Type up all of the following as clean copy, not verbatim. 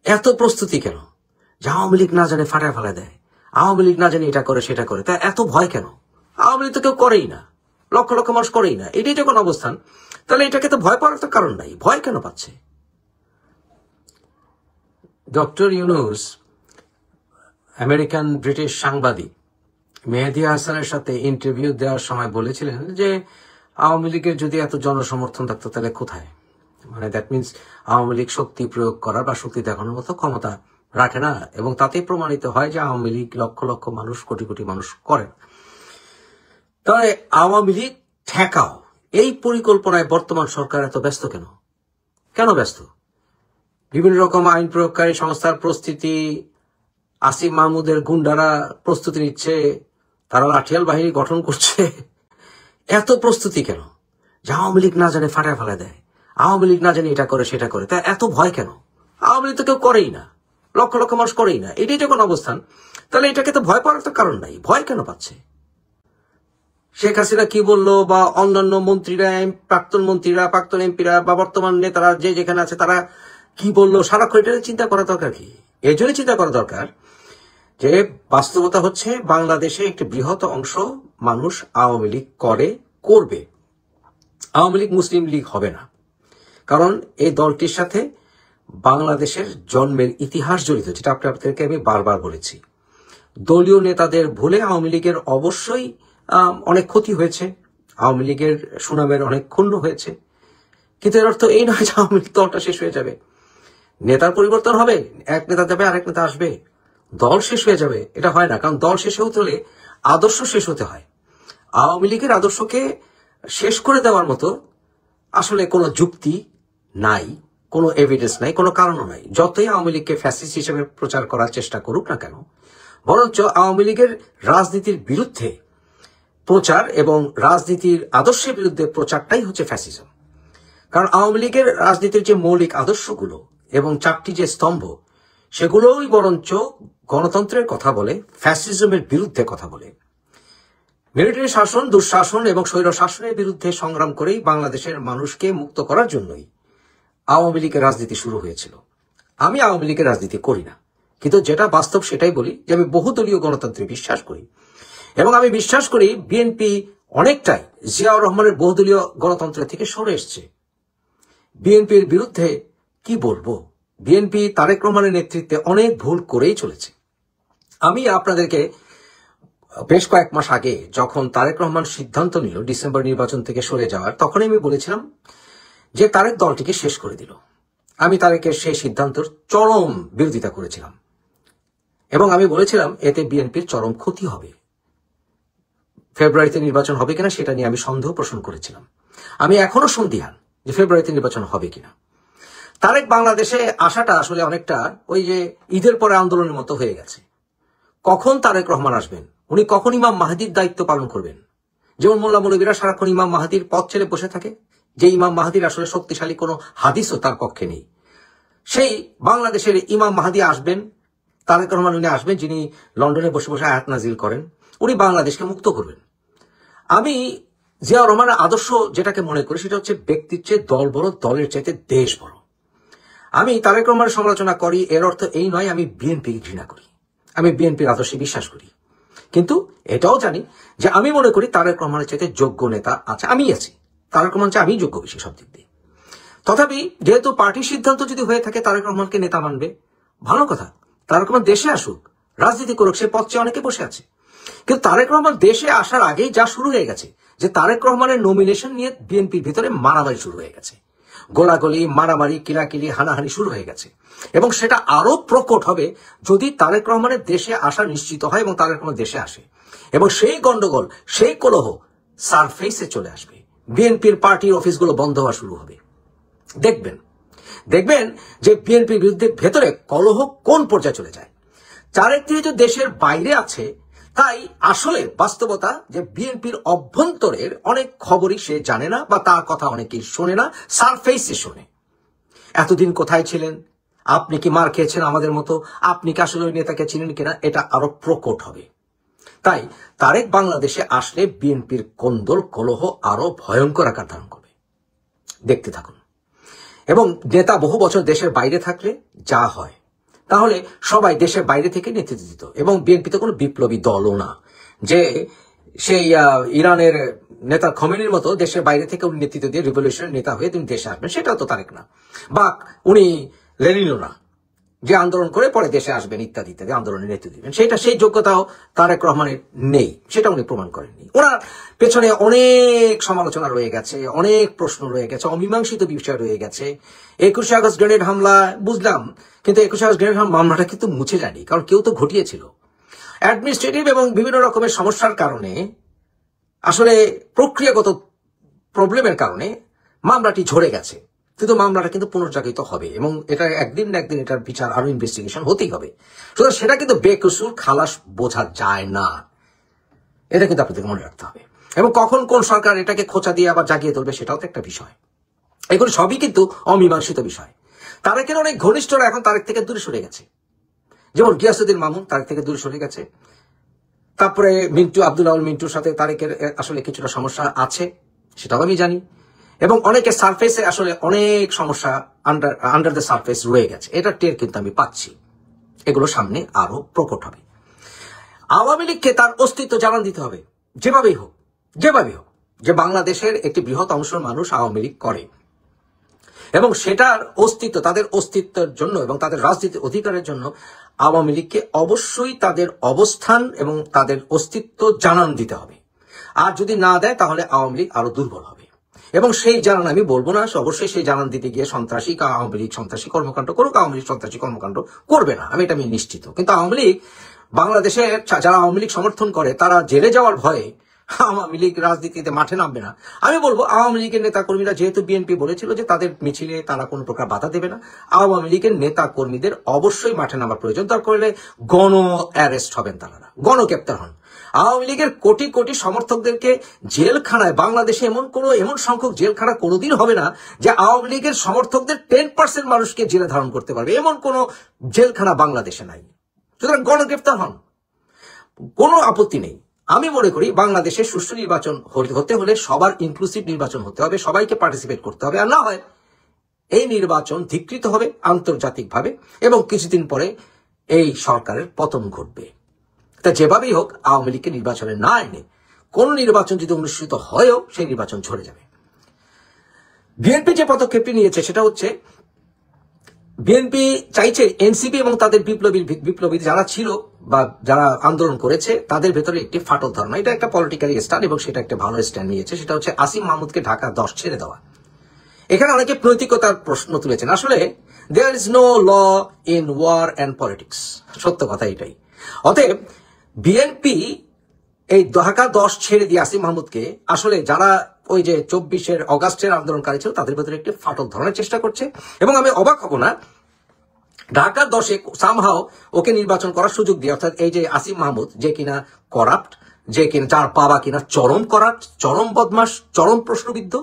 এত প্রস্তুতি কেন? যে আওয়ামী লীগ না জানে ফাটায় ফেলা দেয়, আওয়ামী লীগ না জানে এটা করে সেটা করে, তা এত ভয় কেন? আওয়ামী লীগ তো কেউ করেই না, লক্ষ লক্ষ মানুষ করেই না। এটাই যখন অবস্থান, তাহলে এটাকে তো ভয় পাওয়ার তো কারণ নাই। ভয় কেন পাচ্ছে? ডক্টর ইউনূস আমেরিকান ব্রিটিশ সাংবাদিক মেহেদী হাসানের সাথে ইন্টারভিউ দেওয়ার সময় বলেছিলেন যে আওয়ামী লীগের যদি এত জনসমর্থন থাকতো তাহলে কোথায়, মানে দ্যাট মিনস আওয়ামী লীগ শক্তি প্রয়োগ করার বা শক্তি দেখানোর মতো ক্ষমতা রাখে না, এবং তাতে প্রমাণিত হয় যে আওয়ামী লীগ লক্ষ লক্ষ মানুষ, কোটি কোটি মানুষ করে। তাহলে আওয়ামী লীগ ঠেকাও, এই পরিকল্পনায় বর্তমান সরকার এত ব্যস্ত কেন? কেন ব্যস্ত? বিভিন্ন রকম আইন প্রয়োগকারী সংস্থার প্রস্তুতি, আসিফ মাহমুদের গুন্ডারা প্রস্তুতি নিচ্ছে, তারা লাঠিয়াল বাহিনী গঠন করছে। এত প্রস্তুতি কেন? যে আওয়ামী লীগ না জানে ফাটায় ফেলা দেয়, আওয়ামী লীগ না জানে এটা করে সেটা করে, তা এত ভয় কেন? আওয়ামী লীগ তো কেউ করেই না, লক্ষ লক্ষ মানুষ করেই না। এটাই যখন অবস্থান, তাহলে এটাকে তো ভয় পাওয়ার তো কারণ নাই। ভয় কেন পাচ্ছে? শেখ হাসিনা কি বললো, বা অন্যান্য মন্ত্রীরা, প্রাক্তন মন্ত্রীরা, প্রাক্তন এমপিরা বা বর্তমান নেতারা যে যেখানে আছে তারা কি বললো, সারাক্ষণ এটা চিন্তা করা দরকার কি? এই জন্য চিন্তা করা দরকার যে বাস্তবতা হচ্ছে বাংলাদেশে একটি বৃহৎ অংশ মানুষ আওয়ামী লীগ করবে। আওয়ামী লীগ মুসলিম লীগ হবে না, কারণ এই দলটির সাথে বাংলাদেশের জন্মের ইতিহাস জড়িত, যেটা আপনাদেরকে আমি বারবার বলেছি। দলীয় নেতাদের ভুলে আওয়ামী লীগের অবশ্যই অনেক ক্ষতি হয়েছে, আওয়ামী লীগের সুনামের অনেক ক্ষুণ্ণ হয়েছে, কিন্তু এর অর্থ এই নয় যে আওয়ামী লীগ দলটা শেষ হয়ে যাবে। নেতার পরিবর্তন হবে, এক নেতা যাবে আরেক নেতা আসবে, দল শেষ হয়ে যাবে এটা হয় না। কারণ দল শেষ হতে হলে আদর্শ শেষ হতে হয়। আওয়ামী লীগের আদর্শকে শেষ করে দেওয়ার মতো আসলে কোনো যুক্তি নাই, কোনো এভিডেন্স নাই, কোনো কারণও নাই। যতই আওয়ামী লীগকে ফ্যাসিস্ট হিসেবে প্রচার করার চেষ্টা করুক না কেন, বরঞ্চ আওয়ামী লীগের রাজনীতির বিরুদ্ধে প্রচার এবং রাজনীতির আদর্শের বিরুদ্ধে প্রচারটাই হচ্ছে ফ্যাসিজম। কারণ আওয়ামী লীগের রাজনীতির যে মৌলিক আদর্শগুলো এবং চারটি যে স্তম্ভ, সেগুলোই বরঞ্চ গণতন্ত্রের কথা বলে, ফ্যাসিজমের বিরুদ্ধে কথা বলে। মিলিটারি শাসন, দুঃশাসন এবং স্বৈর শাসনের বিরুদ্ধে সংগ্রাম করেই বাংলাদেশের মানুষকে মুক্ত করার জন্যই আওয়ামী লীগের রাজনীতি শুরু হয়েছিল। আমি আওয়ামী লীগের রাজনীতি করি না, কিন্তু যেটা বাস্তব সেটাই বলি যে আমি বহুদলীয় গণতন্ত্রে বিশ্বাস করি, এবং আমি বিশ্বাস করি বিএনপি অনেকটাই জিয়াউর রহমানের বহুদলীয় গণতন্ত্র থেকে সরে এসছে। বিএনপির বিরুদ্ধে কি বলবো? বিএনপি তারেক রহমানের নেতৃত্বে অনেক ভুল করেই চলেছে। আমি আপনাদেরকে বেশ কয়েক মাস আগে যখন তারেক রহমান সিদ্ধান্ত নিল ডিসেম্বর নির্বাচন থেকে সরে যাওয়ার, তখনই আমি বলেছিলাম যে তারেক দলটিকে শেষ করে দিল। আমি তারেকের সেই সিদ্ধান্তের চরম বিরোধিতা করেছিলাম, এবং আমি বলেছিলাম এতে বিএনপির চরম ক্ষতি হবে। ফেব্রুয়ারিতে নির্বাচন হবে কিনা সেটা নিয়ে আমি সন্দেহ পোষণ করেছিলাম। আমি এখনো সন্দিহান যে ফেব্রুয়ারিতে নির্বাচন হবে কিনা। তারেক বাংলাদেশে আসাটা আসলে অনেকটা ওই যে ঈদের পরে আন্দোলনের মতো হয়ে গেছে। কখন তারেক রহমান আসবেন, উনি কখন ইমাম মাহাদির দায়িত্ব পালন করবেন? যেমন মোল্লা মৌলবীরা সারাক্ষণ ইমাম মাহাদির পথ ছেড়ে বসে থাকে, যে ইমাম মাহাদির আসলে শক্তিশালী কোনো হাদিসও তার পক্ষে নেই। সেই বাংলাদেশের ইমাম মাহাদি আসবেন, তারেক রহমান উনি আসবেন, যিনি লন্ডনে বসে বসে আয়াত নাজিল করেন, উনি বাংলাদেশকে মুক্ত করবেন। আমি জিয়াউর রহমানের আদর্শ যেটাকে মনে করি সেটা হচ্ছে ব্যক্তির চেয়ে দল বড়, দলের চাইতে দেশ বড়। আমি তারেক রহমানের সমালোচনা করি, এর অর্থ এই নয় আমি বিএনপিকে ঘৃণা করি। আমি বিএনপির আদর্শে বিশ্বাস করি, কিন্তু এটাও জানি যে আমি মনে করি তারেক রহমানের চাইতে যোগ্য নেতা আছে, আমি আছি। তারেক রহমান চেয়ে আমি যোগ্য বেশি সব দিক দিয়ে। তথাপি যেহেতু পার্টির সিদ্ধান্ত যদি হয়ে থাকে তারেক রহমানকে নেতা মানবে, ভালো কথা। তারেক রহমান দেশে আসুক, রাজনীতি করুক, সে পথ চেয়ে অনেকে বসে আছে। কিন্তু তারেক রহমান দেশে আসার আগেই যা শুরু হয়ে গেছে, যে তারেক রহমানের নমিনেশন নিয়ে বিএনপির ভিতরে মারামারি শুরু হয়ে গেছে, গোলাগুলি, মারামারি, কিলাকিলি, হানাহানি শুরু হয়ে গেছে, এবং সেটা আরো প্রকট হবে যদি তারেক রহমানের দেশে আসা নিশ্চিত হয় এবং তারেক রহমান দেশে আসে, এবং সেই গন্ডগোল, সেই কলহ সারফেসে চলে আসবে। বিএনপির পার্টির অফিসগুলো বন্ধ হওয়া শুরু হবে। দেখবেন যে বিএনপির বিরুদ্ধে ভেতরে কলহ কোন পর্যায়ে চলে যায়। তারেক যেহেতু দেশের বাইরে আছে, তাই আসলে বাস্তবতা যে বিএনপির অভ্যন্তরের অনেক খবরই সে জানে না, বা তার কথা অনেকেই শোনে না, সারফেসে শোনে। এতদিন কোথায় ছিলেন, আপনি কি মার খেয়েছেন আমাদের মতো, আপনি কি আসলে ওই নেতাকে চিনেন কিনা, এটা আরো প্রকট হবে। তাই তারেক বাংলাদেশে আসলে বিএনপির কোন্দল কলহ আরো ভয়ঙ্কর আকার ধারণ করবে। দেখতে থাকুন। এবং নেতা বহু বছর দেশের বাইরে থাকলে যা হয়, তাহলে সবাই দেশের বাইরে থেকে নেতৃত্ব দিত, এবং বিএনপি তো কোনো বিপ্লবী দলও না যে সেই ইরানের নেতা খমেনির মতো দেশের বাইরে থেকে উনি নেতৃত্ব দিয়ে রিভলিউশনের নেতা হয়ে তিনি দেশে আসবেন, সেটাও তো তারেক না। বা উনি লেনিনও না যে আন্দোলন করে পরে দেশে আসবেন ইত্যাদি ইত্যাদি আন্দোলনের নেতৃত্ব দিবেন, সেই যোগ্যতাও তারেক রহমানের নেই, সেটা উনি প্রমাণ করেননি। ওনার পেছনে অনেক সমালোচনা রয়ে গেছে, অনেক প্রশ্ন রয়ে গেছে, অমীমাংসিত বিষয় রয়ে গেছে। 21শে আগস্ট গ্রেনেড হামলা বুঝলাম, কিন্তু 21শে আগস্ট গ্রেনেড হামলা মামলাটা কিন্তু মুছে যায়নি, কারণ কেউ তো ঘটিয়েছিল। অ্যাডমিনিস্ট্রেটিভ এবং বিভিন্ন রকমের সমস্যার কারণে, আসলে প্রক্রিয়াগত প্রবলেমের কারণে মামলাটি ঝরে গেছে, কিন্তু মামলাটা কিন্তু পুনর্জাগৃত হবে এবং এটা একদিন না একদিন এটার বিচার আরো ইনভেস্টিগেশন হতেই হবে। সুতরাং সেটা কিন্তু বেকসুর খালাস বোঝা যায় না, এটা কিন্তু আপনাদের মনে রাখতে হবে। এবং কখন কোন সরকার এটাকে খোঁচা দিয়ে আবার জাগিয়ে তুলবে সেটাও তো একটা বিষয়। এগুলো সবই কিন্তু অমীমাংসিত বিষয়। তারেকের অনেক ঘনিষ্ঠরা এখন তারেক থেকে দূরে সরে গেছে, যেমন গিয়াসউদ্দিন মামুন তারেক থেকে দূরে সরে গেছে। তারপরে মিন্টু, আব্দুল মিন্টুর সাথে তারেকের আসলে কিছুটা সমস্যা আছে, সেটাও আমি জানি। এবং অনেকের সারফেসে আসলে অনেক সমস্যা আন্ডার দ্য সারফেস রয়ে গেছে, এটা টের কিন্তু আমি পাচ্ছি। এগুলো সামনে আরো প্রকট হবে। আওয়ামী লীগকে তার অস্তিত্ব জানান দিতে হবে, যেভাবেই হোক, যে বাংলাদেশের একটি বৃহৎ অংশের মানুষ আওয়ামী লীগ করে, এবং সেটার অস্তিত্ব, তাদের অস্তিত্বের জন্য এবং তাদের রাজনীতির অধিকারের জন্য আওয়ামী লীগকে অবশ্যই তাদের অবস্থান এবং তাদের অস্তিত্ব জানান দিতে হবে। আর যদি না দেয় তাহলে আওয়ামী লীগ আরো দুর্বল হবে। এবং সেই জানান আমি বলবো না, অবশ্যই সেই জানান দিতে গিয়ে সন্ত্রাসী আওয়ামী লীগ সন্ত্রাসী কর্মকাণ্ড করুক, আওয়ামী লীগ সন্ত্রাসী কর্মকাণ্ড করবে না, আমি এটা নিশ্চিত। কিন্তু আওয়ামী লীগ, বাংলাদেশে যারা আওয়ামী লীগ সমর্থন করে তারা জেলে যাওয়ার ভয়ে আওয়ামী লীগ রাজনীতিতে মাঠে নামবে না। আমি বলবো আওয়ামী লীগের নেতা কর্মীরা, যেহেতু বিএনপি বলেছিল যে তাদের মিছিলে তারা কোনো প্রকার বাধা দেবে না, আওয়ামী লীগের নেতা কর্মীদের অবশ্যই মাঠে নামার প্রয়োজন। দরকার হলে গণ অ্যারেস্ট হবেন, তারা গণগ্রেপ্তার হন। আওয়ামী লীগের কোটি কোটি সমর্থকদেরকে জেলখানায়, বাংলাদেশে এমন সংখ্যক জেলখানা কোনোদিন হবে না যে আওয়ামী লীগের সমর্থকদের 10% মানুষকে জেলে ধারণ করতে পারবে, এমন কোন জেলখানা বাংলাদেশে নাই। সুতরাং গণগ্রেপ্তার হন, কোনো আপত্তি নেই। আমি মনে করি বাংলাদেশে সুষ্ঠু নির্বাচন হতে হলে সবার ইনক্লুসিভ নির্বাচন হতে হবে, সবাইকে পার্টিসিপেট করতে হবে। আর না হয় এই নির্বাচন ধিকৃত হবে আন্তর্জাতিকভাবে এবং কিছুদিন পরে এই সরকারের পতন ঘটবে। তা যেভাবেই হোক আওয়ামী লীগকে নির্বাচনে না এনে কোন নির্বাচন যদি অনুষ্ঠিত হয়ও সেই নির্বাচন ঝরে যাবে। বিএনপি যে পদক্ষেপটি নিয়েছে সেটা হচ্ছে, বিএনপি চাইছে এনসিপি এবং তাদের বিপ্লবী যারা ছিল বা যারা আন্দোলন করেছে তাদের ভেতরে একটি ফাটল ধারণা, এটা একটা পলিটিক্যালি স্ট্যান্ড এবং সেটা একটা ভালো স্ট্যান্ড নিয়েছে, সেটা হচ্ছে আসিফ মাহমুদকে ঢাকা 10 ছেড়ে দেওয়া। এখানে অনেকে নৈতিকতার প্রশ্ন তুলেছেন। আসলে there is no law in war and politics, সত্য কথা এটাই। অতএব বিএনপি এই ঢাকা 10 ছেড়ে দিয়ে আসিফ মাহমুদকে, আসলে যারা ওই যে 24 অগাস্টের আন্দোলনকারী ছিল তাদের ভেতরে একটি ফাটল ধরার চেষ্টা করছে। এবং আমি অবাক হব না ঢাকা 10-এ সামহাও ওকে নির্বাচন করার সুযোগ দিয়ে, অর্থাৎ এই যে আসিফ মাহমুদ যে কিনা করাপ্ট, যে কিনা যার বাবা কিনা চরম করাপ্ট, চরম বদমাস, চরম প্রশ্নবিদ্ধ,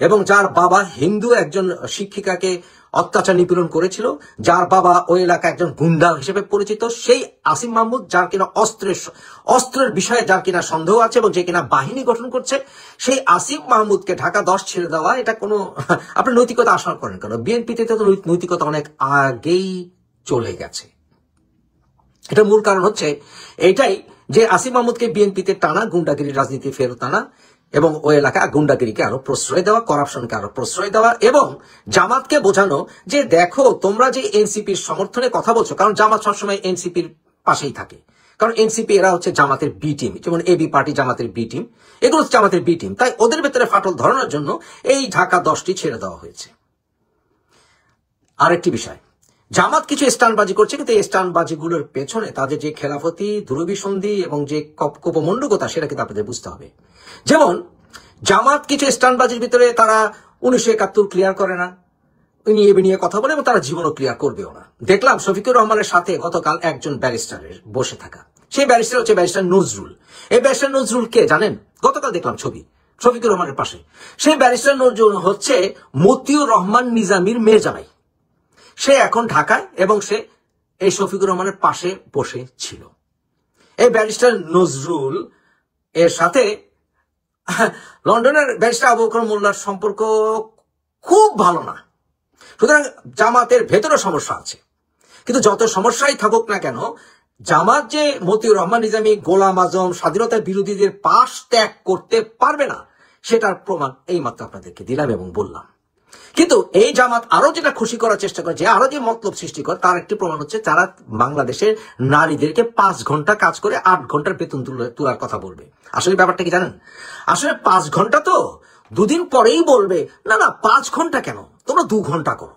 এবং যার বাবা হিন্দু একজন শিক্ষিকাকে অত্যাচার নিপীড়ন করেছিল, যার বাবা ওই এলাকা একজন গুন্ডা হিসেবে পরিচিত, সেই আসিফ মাহমুদ যার কিনা অস্ত্রের বিষয়ে যার কিনা সন্দেহ আছে এবং যে কিনা বাহিনী গঠন করছে, সেই আসিফ মাহমুদকে ঢাকা 10 ছেড়ে দেওয়া, এটা কোনো আপনি নৈতিকতা আশা করেন কেন? বিএনপিতে তো নৈতিকতা অনেক আগেই চলে গেছে। এটা মূল কারণ হচ্ছে এটাই যে আসিফ মাহমুদকে বিএনপিতে টানা, গুন্ডাগিরির রাজনীতি ফেরত আনা এবং ওই এলাকায় গুন্ডাগিরিকে আরো প্রশ্রয় দেওয়া, করাপশনকে আরো প্রশ্রয় দেওয়া, এবং জামাতকে বোঝানো যে দেখো তোমরা যে এনসিপির সমর্থনে কথা বলছো, কারণ জামাত সবসময় এনসিপির পাশেই থাকে, কারণ এনসিপি এরা হচ্ছে জামাতের বি টিম, যেমন এবি পার্টি জামাতের বি টিম, এগুলো হচ্ছে জামাতের বি টিম। তাই ওদের ভেতরে ফাটল ধরানোর জন্য এই ঢাকা 10টি ছেড়ে দেওয়া হয়েছে। আরেকটি বিষয়, জামাত কিছু স্টানবাজি করছে, কিন্তু এই স্টানবাজিগুলোর পেছনে তাদের যে খেলাফতি, দুরভিসন্ধি এবং যে কোপমণ্ডকতা সেটা কিন্তু আপনাদের বুঝতে হবে। যেমন জামাত কিছু স্টানবাজির ভিতরে তারা 1971 ক্লিয়ার করে না, নিয়ে কথা বলে, এবং তারা জীবনও ক্লিয়ার করবেও না। দেখলাম শফিকুর রহমানের সাথে গতকাল একজন ব্যারিস্টারের বসে থাকা, সেই ব্যারিস্টার হচ্ছে ব্যারিস্টার নজরুল। এই ব্যারিস্টার নজরুল কে জানেন? গতকাল দেখলাম ছবি শফিকুর রহমানের পাশে। সেই ব্যারিস্টার নজরুল হচ্ছে মতিউর রহমান নিজামীর মেয়ে জামাই। সে এখন ঢাকায় এবং সে এই শফিকুর রহমানের পাশে বসে ছিল। এই ব্যারিস্টার নজরুল এর সাথে লন্ডনের ব্যারিস্টার আবু বকর মোল্লার সম্পর্ক খুব ভালো না। সুতরাং জামাতের ভেতরে সমস্যা আছে। কিন্তু যত সমস্যাই থাকুক না কেন, জামাত যে মতিউর রহমান নিজামী, গোলাম আজম, স্বাধীনতার বিরোধীদের পাশ ত্যাগ করতে পারবে না, সেটার প্রমাণ এইমাত্র আপনাদেরকে দিলাম এবং বললাম। কিন্তু এই জামাত আরো যেটা খুশি করার চেষ্টা করে, যে আরো যে মতলব সৃষ্টি করে, তার একটি প্রমাণ হচ্ছে তারা বাংলাদেশের নারীদেরকে 5 ঘন্টা কাজ করে 8 ঘন্টার বেতন তোলার কথা বলবে। আসলে ব্যাপারটা কি জানেন? আসলে 5 ঘন্টা তো 2 দিন পরেই বলবে না না 5 ঘন্টা কেন, তোমরা 2 ঘন্টা করো।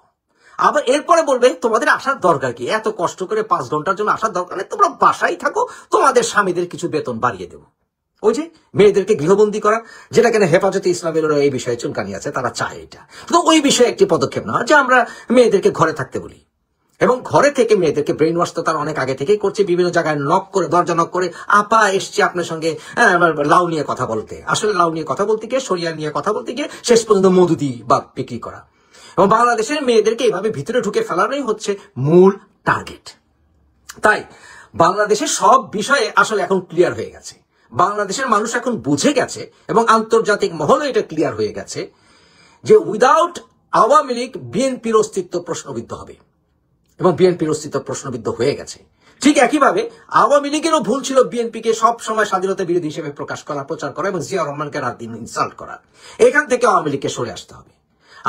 আবার এরপরে বলবে তোমাদের আসার দরকার কি, এত কষ্ট করে 5 ঘন্টার জন্য আসার দরকার নেই, তোমরা বাসায় থাকো, তোমাদের স্বামীদের কিছু বেতন বাড়িয়ে দেবো। ওই যে মেয়েদেরকে গৃহবন্দী করা, যেটা কেন হেফাজতে ইসলামেরও এই বিষয়ে চুলকানি আছে, তারা চায় এটা। তো ওই বিষয়ে একটি পদক্ষেপ নেওয়া, যে আমরা মেয়েদেরকে ঘরে থাকতে বলি, এবং ঘরে থেকে মেয়েদেরকে ব্রেন ওয়াশ তো তারা অনেক আগে থেকেই করছে, বিভিন্ন জায়গায় নক করে, দরজা নক করে, আপা এসছি আপনার সঙ্গে লাউ নিয়ে কথা বলতে। আসলে লাউ নিয়ে কথা বলতে গিয়ে, সরিয়া নিয়ে কথা বলতে গিয়ে শেষ পর্যন্ত মধুদি বা বিক্রি করা। এবং বাংলাদেশের মেয়েদেরকে এইভাবে ভিতরে ঢুকে ফেলানোই হচ্ছে মূল টার্গেট। তাই বাংলাদেশের সব বিষয়ে আসলে এখন ক্লিয়ার হয়ে গেছে, বাংলাদেশের মানুষ এখন বুঝে গেছে, এবং আন্তর্জাতিক মহলে এটা ক্লিয়ার হয়ে গেছে যে উইদাউট আওয়ামী লীগ বিএনপির অস্তিত্ব প্রশ্নবিদ্ধ হবে, এবং বিএনপির অস্তিত্ব প্রশ্নবিদ্ধ হয়ে গেছে। ঠিক একইভাবে আওয়ামী লীগেরও ভুল ছিল বিএনপিকে সব সময় স্বাধীনতা বিরোধী হিসেবে প্রকাশ করা, প্রচার করা, এবং জিয়া রহমানকে রাত দিন ইনসাল্ট করা। এখান থেকে আওয়ামী লীগকে সরে আসতে হবে।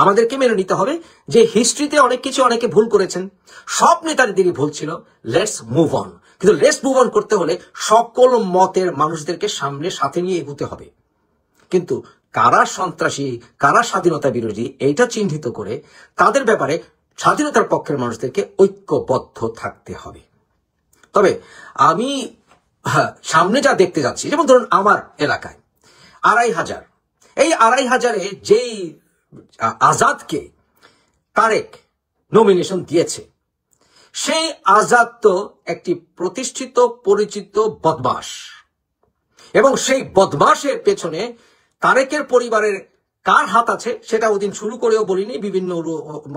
আমাদেরকে মেনে নিতে হবে যে হিস্ট্রিতে অনেক কিছু অনেকে ভুল করেছেন, সব নেতাদেরই ভুল ছিল, লেটস মুভ অন। কিন্তু লেটস মুভ অন করতে হলে সকল মতের মানুষদেরকে সামনে সাথে নিয়ে এগোতে হবে। কিন্তু কারা সন্ত্রাসী, কারা স্বাধীনতা বিরোধী, এইটা চিহ্নিত করে তাদের ব্যাপারে স্বাধীনতার পক্ষের মানুষদেরকে ঐক্যবদ্ধ থাকতে হবে। তবে আমি সামনে যা দেখতে যাচ্ছি, যেমন ধরুন আমার এলাকায় 2500, এই 2500-এ যেই আজাদকে তারেক নমিনেশন দিয়েছে, সেই আজাদ তো একটি প্রতিষ্ঠিত পরিচিত বদমাশ, এবং সেই বদমাশের পেছনে তারেকের পরিবারের কার হাত আছে সেটা ওদিন শুরু করেও বলিনি, বিভিন্ন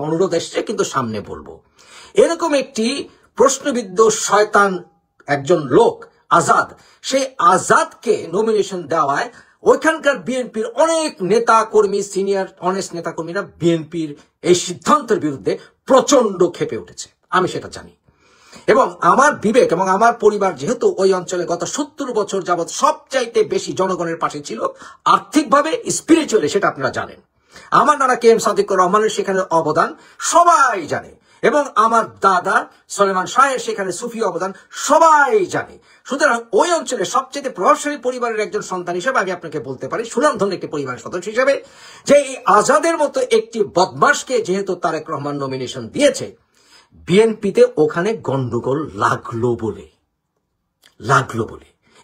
অনুরোধ এসছে, কিন্তু সামনে বলবো। এরকম একটি প্রশ্নবিদ্ধ শয়তান একজন লোক আজাদ, সেই আজাদকে নমিনেশন দেওয়ায় ওইখানকার বিএনপির অনেক নেতা কর্মী, সিনিয়র অনেস্ট নেতা কর্মীরা বিএনপির এই সিদ্ধান্তের বিরুদ্ধে প্রচন্ড ক্ষেপে উঠেছে, আমি সেটা জানি। এবং আমার বিবেক এবং আমার পরিবার যেহেতু ওই অঞ্চলে গত 70 বছর যাবৎ সবচাইতে বেশি জনগণের পাশে ছিল, আর্থিকভাবে, স্পিরিচুয়ালি, সেটা আপনারা জানেন। আমার নানা কে এম সাদিকুর রহমানের সেখানে অবদান সবাই জানে, এবং আমার দাদা সলেমান শাহের সেখানে সুফি অবদান সবাই জানে। সুতরাং ওই অঞ্চলে সবচেয়ে প্রভাবশালী পরিবারের একজন সন্তান হিসেবে আমি আপনাকে বলতে পারি, সুনামধন্য একটি পরিবারের সদস্য হিসেবে, যে এই আজাদের মতো একটি বদমাশকে যেহেতু তারেক রহমান নমিনেশন দিয়েছে, বিএনপিতে ওখানে গন্ডগোল লাগলো বলে,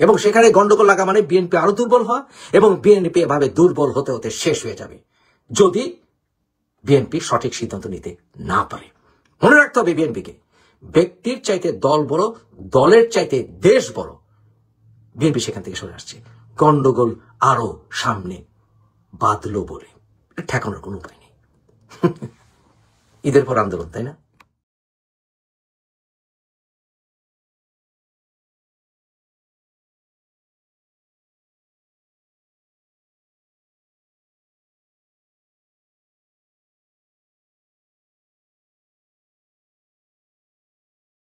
এবং সেখানে গন্ডগোল লাগা মানে বিএনপি আরো দুর্বল হওয়া, এবং বিএনপি এভাবে দুর্বল হতে হতে শেষ হয়ে যাবে যদি বিএনপি সঠিক সিদ্ধান্ত নিতে না পারে। মনে রাখতে হবে বিএনপিকে, ব্যক্তির চাইতে দল বড়, দলের চাইতে দেশ বড়। বিএনপি সেখান থেকে সরে আসছে, গন্ডগোল আরো সামনে বাঁধলো বলে ঠেকানোর কোনো উপায় নেই। ঈদের পর আন্দোলন, তাই না?